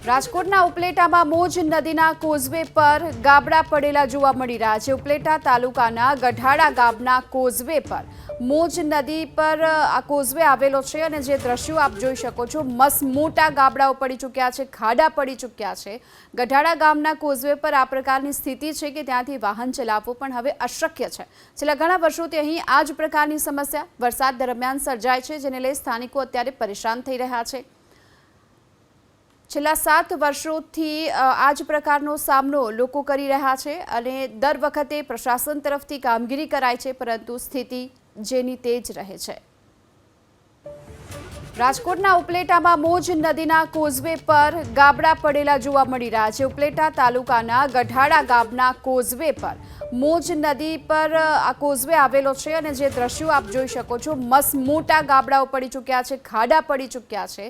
રાજકોટના ઉપલેટામાં મોજ નદીના કોઝવે પર ગાબડા પડેલા જોવા મળી રહ્યા છે। ઉપલેટા તાલુકાના ગઢાડા ગામના કોઝવે પર મોજ નદી પર આ કોઝવે આવેલો છે અને જે દ્રશ્યો આપ જોઈ શકો છો, મસ્ત મોટા ગાબડાઓ પડી ચૂક્યા છે, ખાડા પડી ચૂક્યા છે। ગઢાડા ગામના કોઝવે પર આ પ્રકારની સ્થિતિ છે કે ત્યાંથી વાહન ચલાવવું પણ હવે અશક્ય છે। છેલ્લા ઘણા વર્ષોથી અહીં આ જ પ્રકારની સમસ્યા વરસાદ દરમિયાન સર્જાય છે, જેને લઈ સ્થાનિકો અત્યારે પરેશાન થઈ રહ્યા છે। છેલ્લા 7 વર્ષોથી આ જ પ્રકારનો સામનો લોકો કરી રહ્યા છે અને દર વખતે પ્રશાસન તરફથી કામગીરી કરાય છે, પરંતુ સ્થિતિ જેની તે જ રહે છે। રાજકોટના ઉપલેટામાં મોજ નદીના કોઝવે પર ગાબડા પડેલા જોવા મળી રહ્યા છે। ઉપલેટા તાલુકાના ગઢાડા ગામના કોઝવે પર મોજ નદી પર આ કોઝવે આવેલો છે અને જે દ્રશ્યો આપ જોઈ શકો છો, મસ્ત મોટા ગાબડાઓ પડી ચૂક્યા છે, ખાડા પડી ચૂક્યા છે।